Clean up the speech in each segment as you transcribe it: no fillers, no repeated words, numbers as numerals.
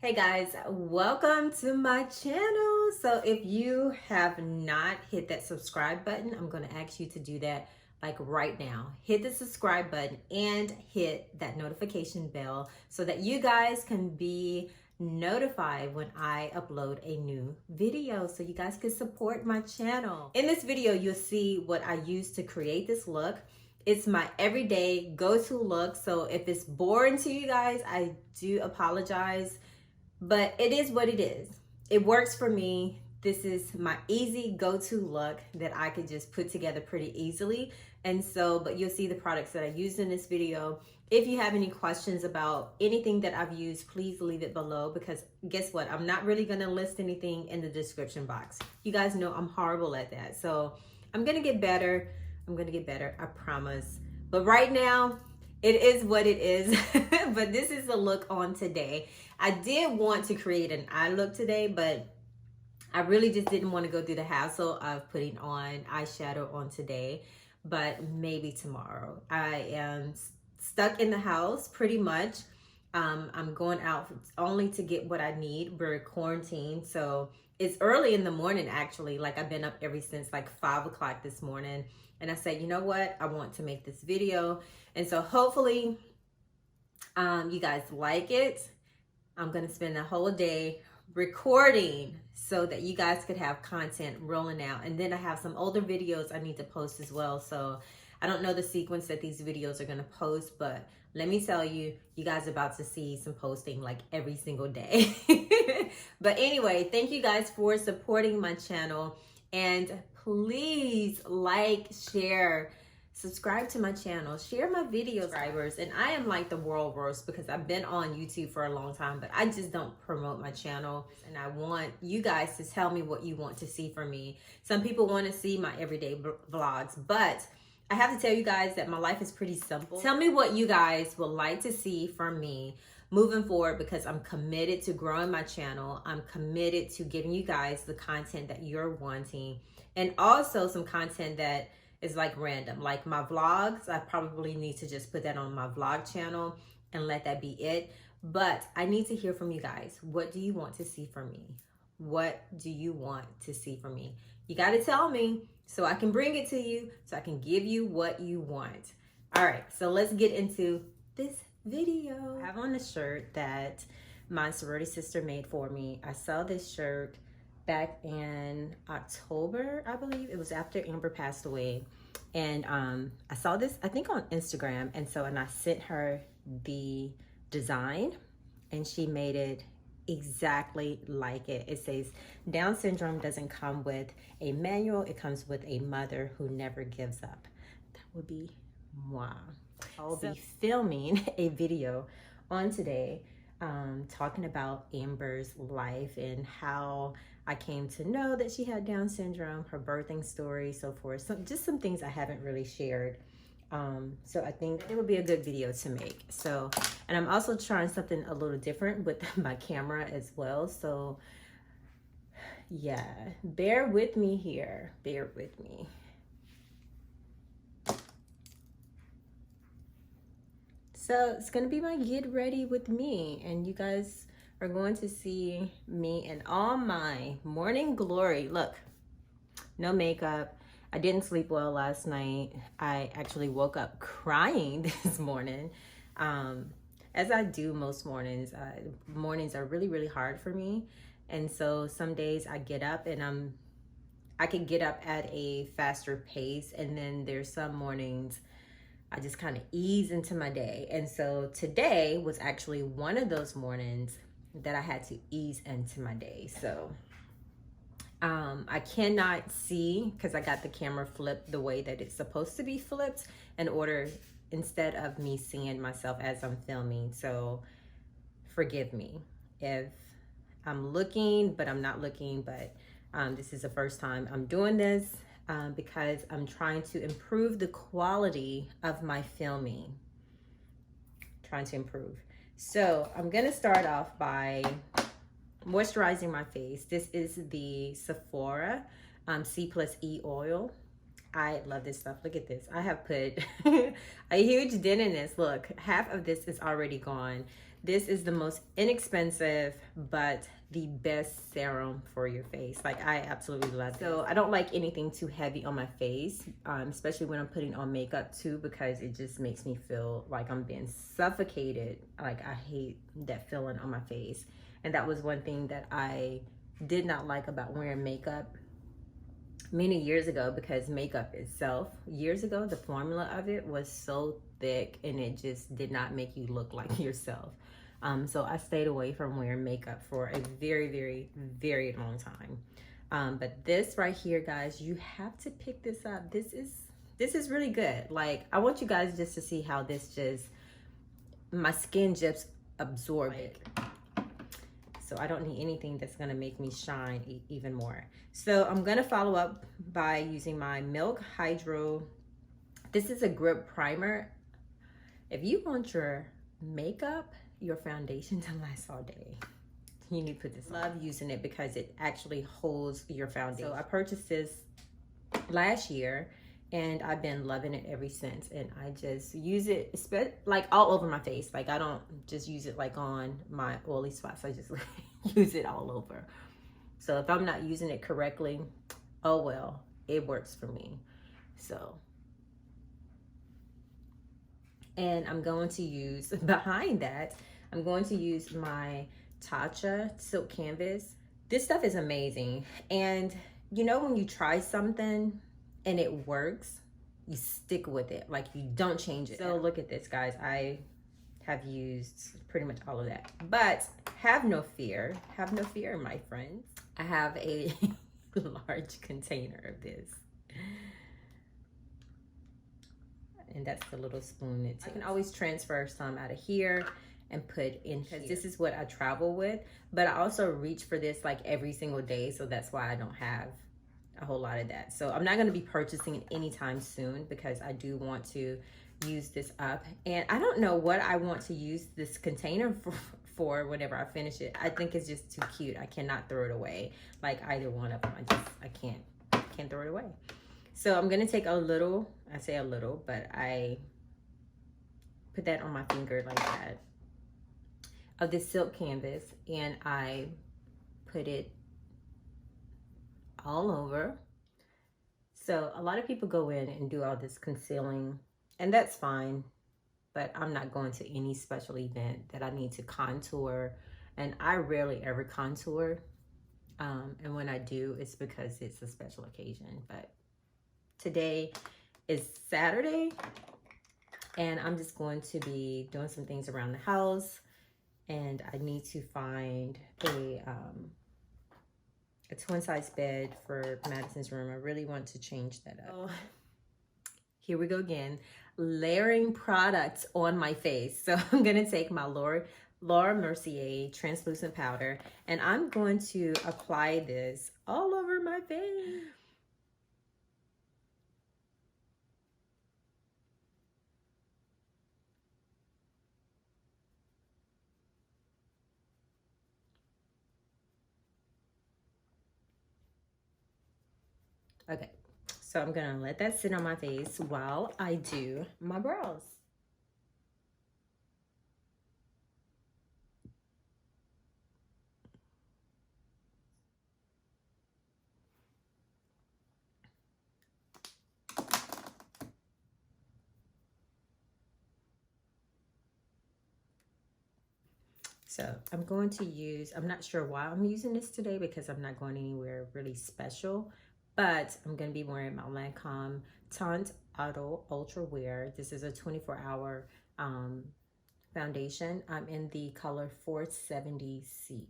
Hey guys, welcome to my channel. So if you have not hit that subscribe button, I'm going to ask you to do that like right now. Hit the subscribe button and hit that notification bell so that you guys can be notified when I upload a new video so you guys can support my channel. In this video, you'll see what I use to create this look. It's my everyday go-to look. So if it's boring to you guys, I do apologize. But it is what it is. It works for me. This is my easy go-to look that I could just put together pretty easily. And so, but you'll see the products that I used in this video. If you have any questions about anything that I've used, please leave it below because guess what? I'm not really gonna list anything in the description box. You guys know I'm horrible at that. So I'm gonna get better. I'm gonna get better, I promise. But right now, it is what it is. But this is the look on today. I did want to create an eye look today, but I really just didn't want to go through the hassle of putting on eyeshadow on today, but maybe tomorrow. I am stuck in the house pretty much. I'm going out only to get what I need. We're quarantined, so it's early in the morning actually. Like I've been up ever since like 5 o'clock this morning. And I said, you know what? I want to make this video. And so hopefully you guys like it. I'm going to spend the whole day recording so that you guys could have content rolling out. And then I have some older videos I need to post as well. So I don't know the sequence that these videos are going to post, but let me tell you, you guys are about to see some posting like every single day. But anyway, thank you guys for supporting my channel. And please like, share, subscribe to my channel, share my videos, subscribers. And I am like the world worst because I've been on YouTube for a long time, but I just don't promote my channel. And I want you guys to tell me what you want to see from me. Some people want to see my everyday vlogs, but I have to tell you guys that my life is pretty simple. Tell me what you guys would like to see from me moving forward because I'm committed to growing my channel. I'm committed to giving you guys the content that you're wanting and also some content that is like random, like my vlogs. I probably need to just put that on my vlog channel and let that be it. But I need to hear from you guys. What do you want to see from me? What do you want to see from me? You got to tell me so I can bring it to you, so I can give you what you want. All right, so let's get into this video. I have on a shirt that my sorority sister made for me. I saw this shirt back in October, I believe. It was after Amber passed away. And I saw this, I think on Instagram. And I sent her the design and she made it exactly like it. It says, Down syndrome doesn't come with a manual. It comes with a mother who never gives up. That would be moi. I'll be filming a video on today talking about Amber's life and how I came to know that she had Down syndrome, her birthing story, so forth. So just some things I haven't really shared. So I think it would be a good video to make. So, and I'm also trying something a little different with my camera as well. So yeah, bear with me here. Bear with me. So it's gonna be my get ready with me, and you guys are going to see me in all my morning glory. Look, no makeup. I didn't sleep well last night. I actually woke up crying this morning, as I do most mornings. Mornings are really, really hard for me. And so some days I get up and I can get up at a faster pace. And then there's some mornings I just kind of ease into my day. And so today was actually one of those mornings that I had to ease into my day. So I cannot see because I got the camera flipped the way that it's supposed to be flipped instead of me seeing myself as I'm filming. So forgive me if I'm looking, but I'm not looking. But this is the first time I'm doing this because I'm trying to improve the quality of my filming. Trying to improve. So I'm gonna start off by moisturizing my face. This is the Sephora C+E oil. I love this stuff. Look at this. I have put a huge dent in this. Look, half of this is already gone. This is the most inexpensive, but the best serum for your face. Like, I absolutely love it. So I don't like anything too heavy on my face, especially when I'm putting on makeup too, because it just makes me feel like I'm being suffocated. Like, I hate that feeling on my face. And that was one thing that I did not like about wearing makeup many years ago, because makeup itself, years ago, the formula of it was so thick and it just did not make you look like yourself. So I stayed away from wearing makeup for a very, very, very long time. But this right here, guys, you have to pick this up. This is really good. Like, I want you guys just to see how this just, my skin just absorbed it. So I don't need anything that's gonna make me shine even more. So I'm gonna follow up by using my Milk Hydro. This is a grip primer. If you want your makeup, your foundation to last all day, you need to put this on. I love using it because it actually holds your foundation. So I purchased this last year and I've been loving it ever since. And I just use it like all over my face. Like, I don't just use it like on my oily spots. I just use it all over. So if I'm not using it correctly, oh well, it works for me. So, and I'm going to use, behind that, I'm going to use my Tatcha Silk Canvas. This stuff is amazing. And you know, when you try something and it works, you stick with it. Like, you don't change it. So look at this, guys. I have used pretty much all of that. But have no fear, my friends. I have a large container of this. And that's the little spoon it takes. I can always transfer some out of here and put in here. This is what I travel with. But I also reach for this like every single day. So that's why I don't have a whole lot of that. So I'm not going to be purchasing it anytime soon, because I do want to use this up. And I don't know what I want to use this container for whenever I finish it. I think it's just too cute. I cannot throw it away, like either one of them. I can't throw it away. So I'm going to take a little, I say a little, but I put that on my finger like that, of this silk canvas, and I put it all over. So a lot of people go in and do all this concealing, and that's fine, but I'm not going to any special event that I need to contour, and I rarely ever contour. And when I do, it's because it's a special occasion. But today is Saturday, and I'm just going to be doing some things around the house, and I need to find a twin size bed for Madison's room. I really want to change that up. Here we go again, layering products on my face. So I'm gonna take my Laura Mercier translucent powder, and I'm going to apply this all over my face. Okay, so I'm gonna let that sit on my face while I do my brows. So I'm going to use, I'm not sure why I'm using this today, because I'm not going anywhere really special, but I'm going to be wearing my Lancome Teint Auto Ultra Wear. This is a 24-hour foundation. I'm in the color 470C.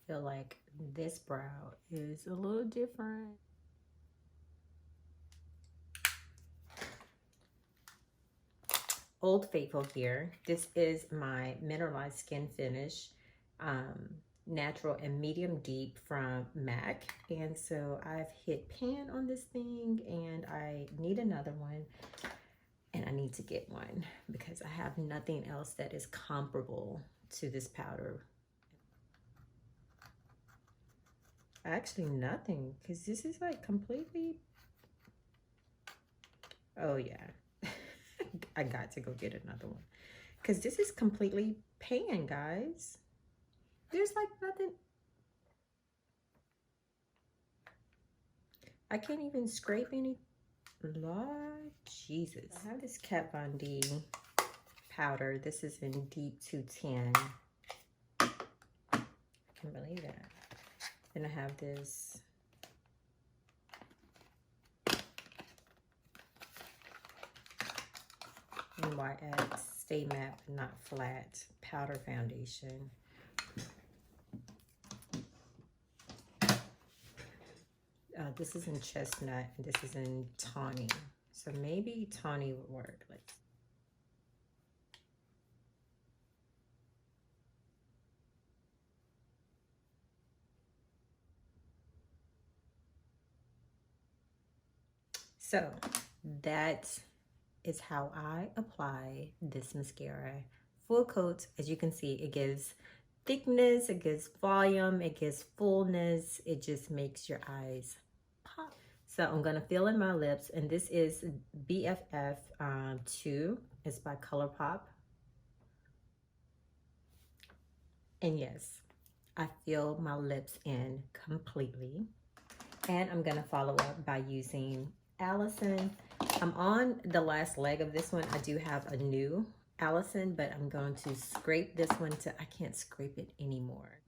I feel like this brow is a little different. Old Faithful here. This is my mineralized skin finish, um, natural and medium deep from MAC. And so I've hit pan on this thing and I need another one, and I need to get one because I have nothing else that is comparable to this powder. Actually nothing, because this is like completely, oh yeah. I got to go get another one because this is completely pan, guys. There's like nothing. I can't even scrape any. Lord Jesus. I have this Kat Von D powder. This is in deep 210. I can't believe that. Then I have this NYX Stay Matte Not Flat powder foundation. This is in chestnut and this is in tawny. So maybe tawny would work. So that is how I apply this mascara. Full coat, as you can see, it gives thickness, it gives volume, it gives fullness, it just makes your eyes pop. So I'm gonna fill in my lips, and this is BFF 2. It's by ColourPop. And yes, I fill my lips in completely. And I'm gonna follow up by using Allison. I'm on the last leg of this one. I do have a new Allison, but I'm going to scrape this one to, I can't scrape it anymore.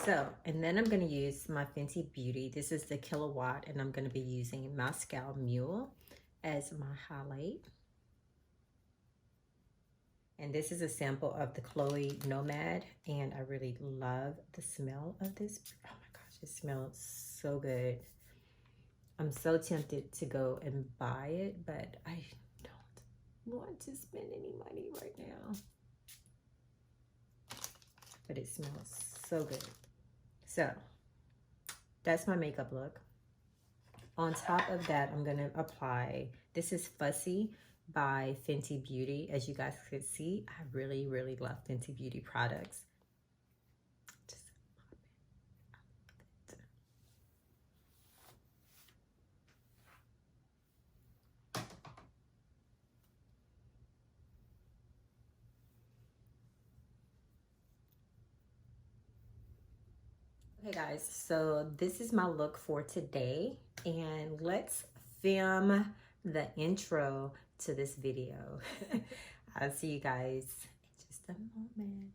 So, and then I'm going to use my Fenty Beauty. This is the Kilowatt, and I'm going to be using Moscow Mule as my highlight. And this is a sample of the Chloe Nomad, and I really love the smell of this. Oh my gosh, it smells so good. I'm so tempted to go and buy it, but I don't want to spend any money right now. But it smells so good. So that's my makeup look. On top of that, I'm gonna apply, this is Fussy by Fenty Beauty. As you guys could see, I really, really love Fenty Beauty products. Just pop it. Okay guys, so this is my look for today, and let's film the intro to this video. I'll see you guys in just a moment.